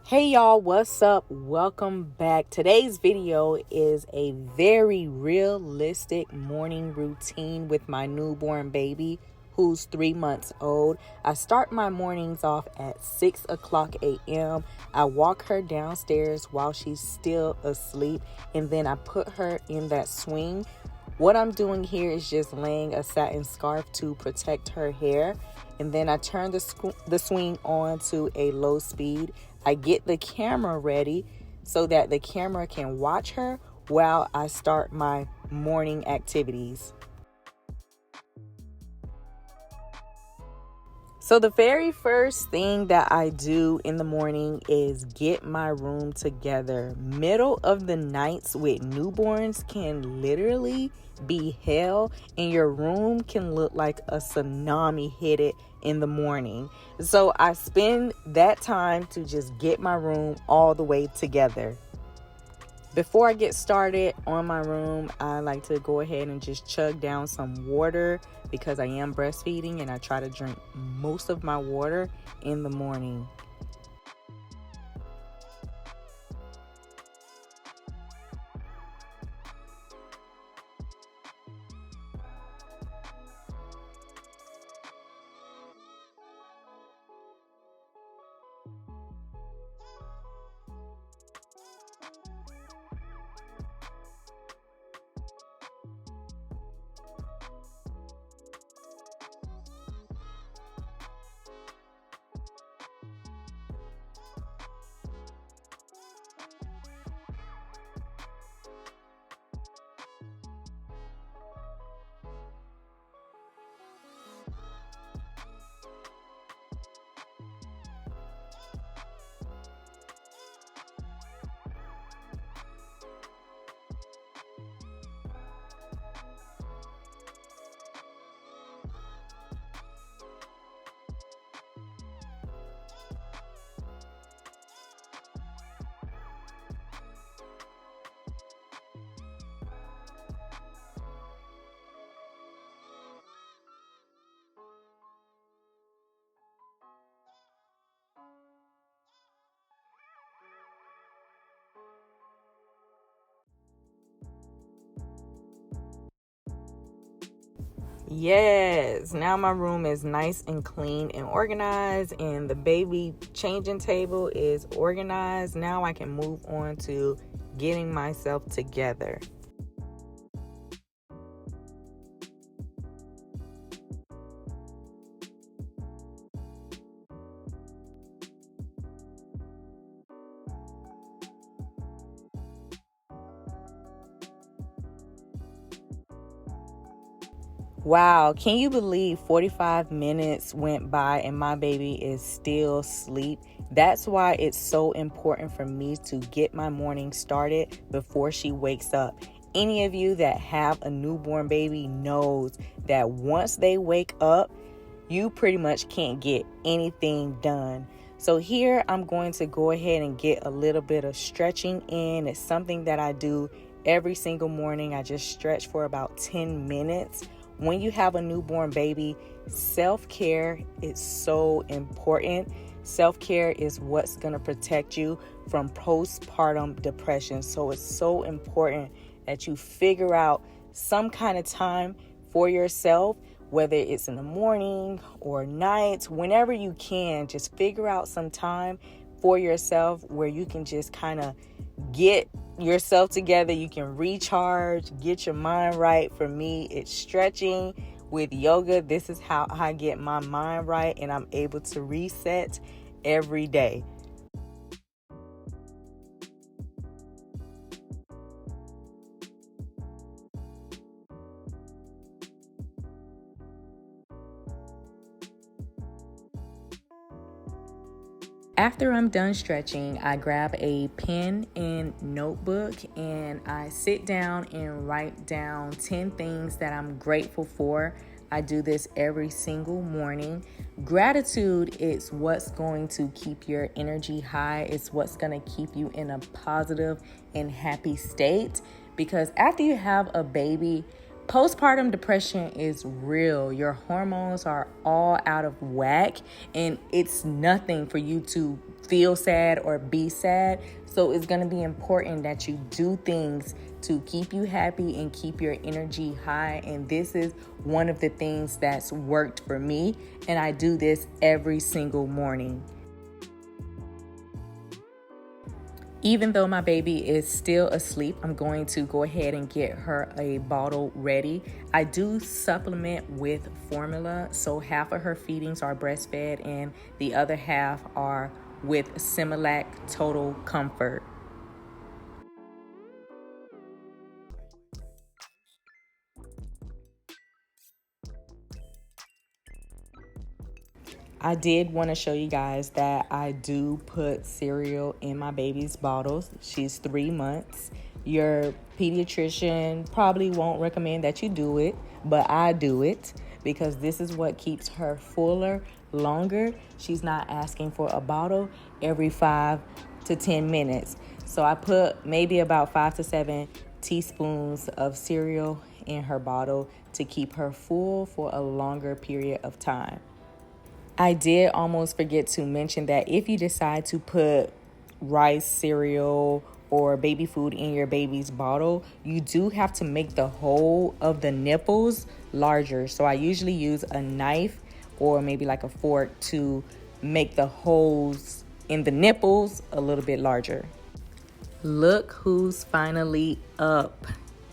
Hey y'all, what's up? Welcome back. Today's video is a very realistic morning routine with my newborn baby who's 3 months old. I start my mornings off at 6 o'clock a.m. I walk her downstairs while she's still asleep, and then I put her in that swing. What I'm doing here is just laying a satin scarf to protect her hair, and then I turn the swing on to a low speed. I get the camera ready so that the camera can watch her while I start my morning activities. So the very first thing that I do in the morning is get my room together. Middle of the nights with newborns can literally be hell, and your room can look like a tsunami hit it in the morning. So I spend that time to just get my room all the way together. Before I get started on my room, I like to go ahead and just chug down some water because I am breastfeeding and I try to drink most of my water in the morning. Yes, now my room is nice and clean and organized, and the baby changing table is organized. Now I can move on to getting myself together. Wow, can you believe 45 minutes went by and my baby is still asleep? That's why it's so important for me to get my morning started before she wakes up. Any of you that have a newborn baby knows that once they wake up, you pretty much can't get anything done. So here I'm going to go ahead and get a little bit of stretching in. It's something that I do every single morning. I just stretch for about 10 minutes. When you have a newborn baby, self-care is so important. Self-care is what's going to protect you from postpartum depression. So it's so important that you figure out some kind of time for yourself, whether it's in the morning or night, whenever you can. Just figure out some time for yourself where you can just kind of get yourself together. You can recharge, get your mind right. For me, it's stretching with yoga. This is how I get my mind right, and I'm able to reset every day. After I'm done stretching, I grab a pen and notebook and I sit down and write down 10 things that I'm grateful for. I do this every single morning. Gratitude is what's going to keep your energy high. It's what's going to keep you in a positive and happy state, because after you have a baby, postpartum depression is real. Your hormones are all out of whack, and it's nothing for you to feel sad or be sad. So it's going to be important that you do things to keep you happy and keep your energy high. And this is one of the things that's worked for me. And I do this every single morning. Even though my baby is still asleep, I'm going to go ahead and get her a bottle ready. I do supplement with formula, so half of her feedings are breastfed and the other half are with Similac Total Comfort. I did want to show you guys that I do put cereal in my baby's bottles. She's 3 months. Your pediatrician probably won't recommend that you do it, but I do it because this is what keeps her fuller longer. She's not asking for a bottle every 5 to 10 minutes. So I put maybe about 5 to 7 teaspoons of cereal in her bottle to keep her full for a longer period of time. I did almost forget to mention that if you decide to put rice, cereal, or baby food in your baby's bottle, you do have to make the hole of the nipples larger. So I usually use a knife or maybe like a fork to make the holes in the nipples a little bit larger. Look who's finally up.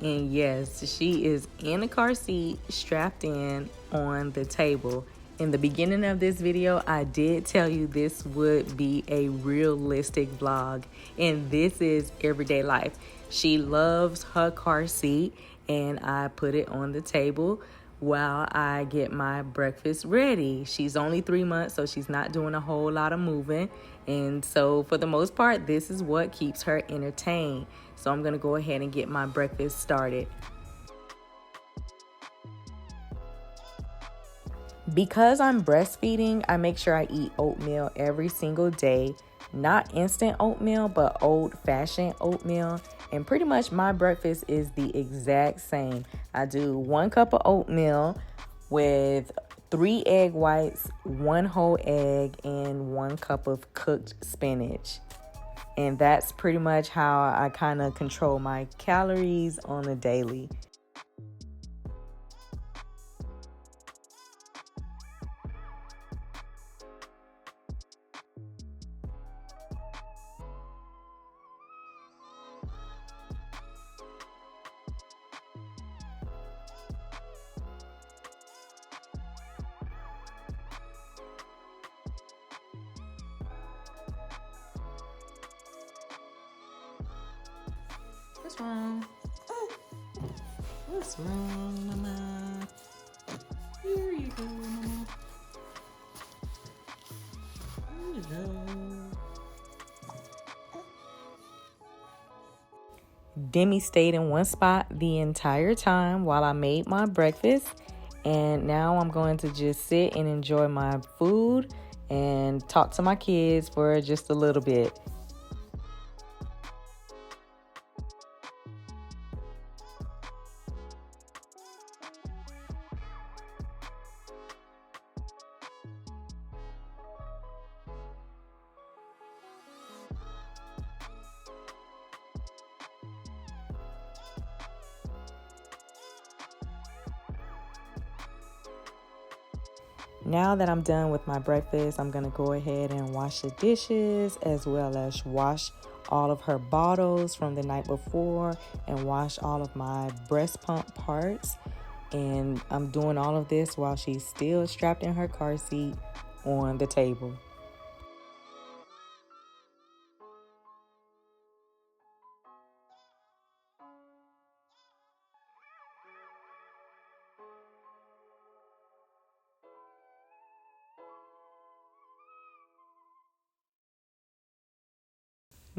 And yes, she is in a car seat, strapped in on the table. In the beginning of this video, I did tell you this would be a realistic vlog, and this is everyday life. She loves her car seat, and I put it on the table while I get my breakfast ready. She's only 3 months, so she's not doing a whole lot of moving. And so for the most part, this is what keeps her entertained. So I'm gonna go ahead and get my breakfast started. Because I'm breastfeeding, I make sure I eat oatmeal every single day. Not instant oatmeal, but old-fashioned oatmeal. And pretty much my breakfast is the exact same. I do 1 cup of oatmeal with 3 egg whites, 1 whole egg, and 1 cup of cooked spinach. And that's pretty much how I kind of control my calories on a daily. What's wrong? What's wrong, Mama? Here you go, Mama. Here you go. Demi stayed in one spot the entire time while I made my breakfast. And now I'm going to just sit and enjoy my food and talk to my kids for just a little bit. Now that I'm done with my breakfast, I'm going to go ahead and wash the dishes as well as wash all of her bottles from the night before and wash all of my breast pump parts. And I'm doing all of this while she's still strapped in her car seat on the table.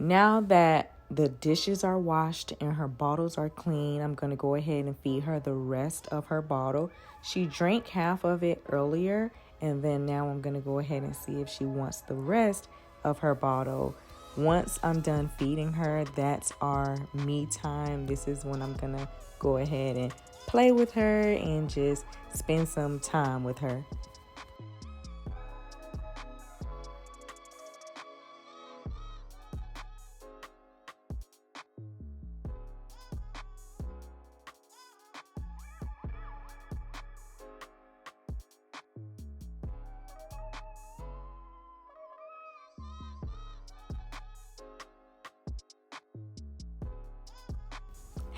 Now that the dishes are washed and her bottles are clean, I'm going to go ahead and feed her the rest of her bottle. She drank half of it earlier, and then now I'm going to go ahead and see if she wants the rest of her bottle. Once I'm done feeding her, that's our me time. This is when I'm going to go ahead and play with her and just spend some time with her.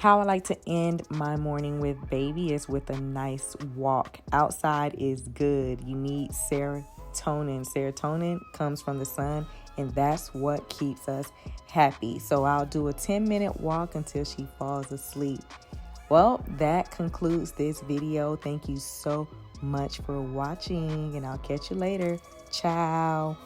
How I like to end my morning with baby is with a nice walk. Outside is good. You need serotonin. Serotonin comes from the sun, and that's what keeps us happy. So I'll do a 10-minute walk until she falls asleep. Well, that concludes this video. Thank you so much for watching, and I'll catch you later. Ciao.